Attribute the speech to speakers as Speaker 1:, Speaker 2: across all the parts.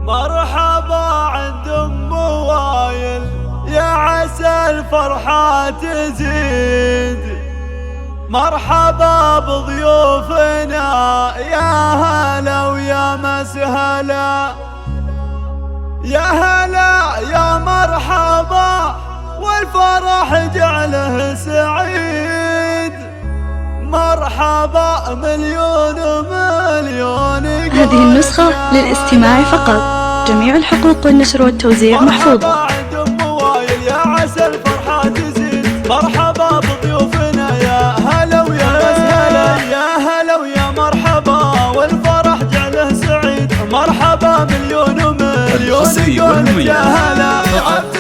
Speaker 1: مرحبا عند ام وايل، يا عسى الفرحة تزيد. مرحبا بضيوفنا، يا هلا ويا مسهلا، يا هلا يا مرحبا، والفرح جعله سعيد. مرحبا مليون مليون.
Speaker 2: هذه النسخة للاستماع فقط، جميع الحقوق والنشر والتوزيع محفوظة.
Speaker 1: مرحبا عند ام وايل، يا عسى الفرحة تزيد. مرحبا بضيوفنا، يا هلا ويا مسهلا، يا هلا ويا مرحبا، والفرح جعله سعيد. مرحبا مليون ومليون. يقول يا هلا يا عبد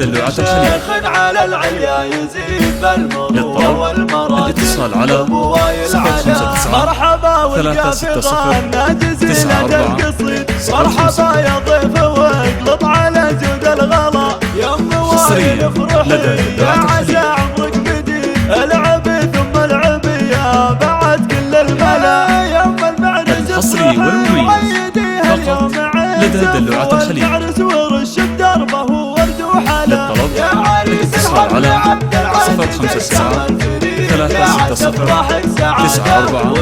Speaker 1: العزيز، شيخ على العليا يزيد بالمروه والمراتب.
Speaker 3: الاتصال على 059
Speaker 1: مرحبا والقافقه ناجزين القصيد. مرحبا يا ضيف واقلط على جود الغلا، يا ام وايل افرحي، يا عسى عمرك مديد. العبي ثم العبي يا بعد كل الملا، يا ام المعرس
Speaker 3: الحصري والمميز فقط لدى دلوعة الخليج.
Speaker 1: والمعرس ورش دربه ورد وحلا.
Speaker 3: للطلب الاتصال على 059 360 94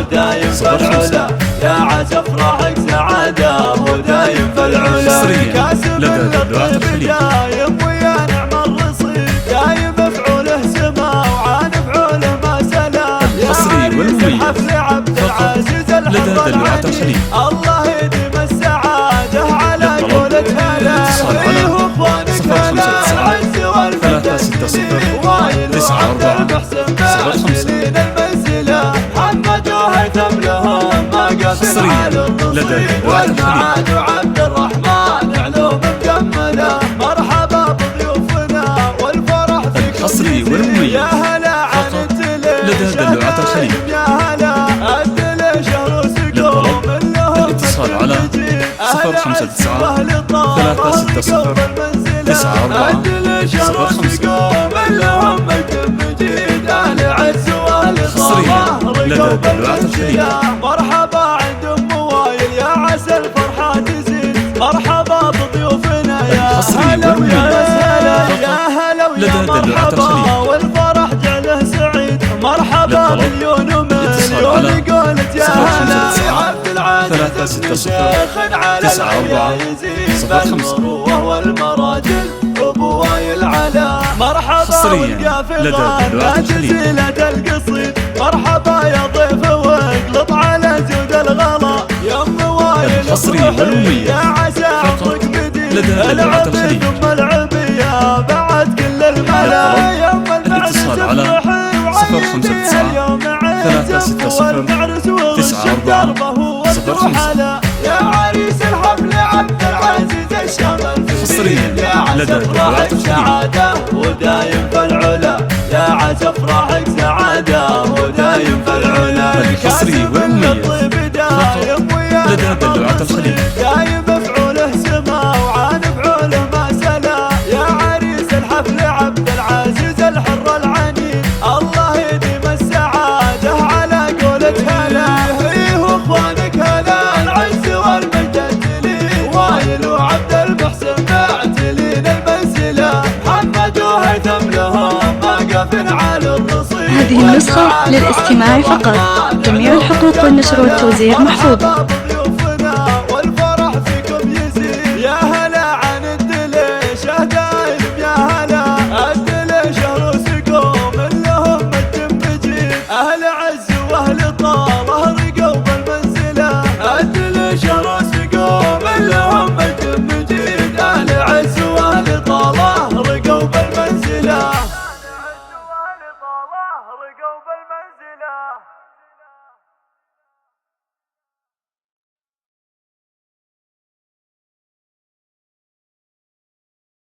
Speaker 3: 05.
Speaker 1: يا عسى افراحك سعادة ودايم في العلا. كاسب
Speaker 3: دلوعة الخليج
Speaker 1: دايم ويا نعم الرصيد، دايم مفعوله سما وعان فعوله ما سلام.
Speaker 3: الحصري والمميز
Speaker 1: حفل عبد العزيز
Speaker 3: لدى دلوعة الخليج.
Speaker 1: الله يديم السعادة على قولة هلا.
Speaker 3: الاتصال على 059 360 94 05.
Speaker 1: محمد وهيثم لهم ما قاسم على الرصيد، والمعاد وعبد الرحمن علوم مكمله. مرحبا بضيوفنا والفرح في
Speaker 3: الحصري والمميز
Speaker 1: يا هلا عنت
Speaker 3: لدى دلوعة الخليج.
Speaker 1: يا هلا عدل شهر وسقوم لهم.
Speaker 3: الاتصال على 059 360 94 05.
Speaker 1: لهم مكتب مجيد، اهل عز واهل
Speaker 3: حصريا لدى دلوعة الخليج.
Speaker 1: مرحبا عند ام وايل، يا عسى الفرحة تزيد. مرحبا بضيوفنا، يا هلا ويا مسهلا، يا هلا ويا مرحبا، والفرح جعله سعيد. مرحبا مليون ومليون. قولت يا هلا يا عبد العزيز، شيخ على العليا يزيد بالمروه والمراجل. ابو وايل على مرحبا والقافقه ناجزين القصيد. مرحبا يا ضيف واقلط على جود الغلا، يا ام وايل
Speaker 3: الحصري والمميز
Speaker 1: يا عسى عمرك مديد.
Speaker 3: لدى دلوعة الخليج.
Speaker 1: ثم العبي يا بعد كل الملا، يا ام المعرس
Speaker 3: الاتصال على 059 360 94 05.
Speaker 1: يا عريس الحفل عبد العزيز الشمل
Speaker 3: حصريا لدى دلوعة الخليج.
Speaker 1: سعادة ودايم في العلا، يا عسى افراحك سعادة ودايم في العلا.
Speaker 3: الحصري والمميز فقط لدى دلوعة الخليج.
Speaker 1: دايم مفعوله سما وعان فعوله ما سلا، يا عريس الحفل عبد العزيز الحر العنيد. الله يديم السعادة على قولة هلا، فيه اخوانك هلا العز والمجد لي. وايل وعبد المحسن معتلين المنزلة، محمد وهيثم لهم واقف على الرصيد.
Speaker 2: هذه النسخة للاستماع فقط، جميع الحقوق والنشر والتوزيع محفوظة.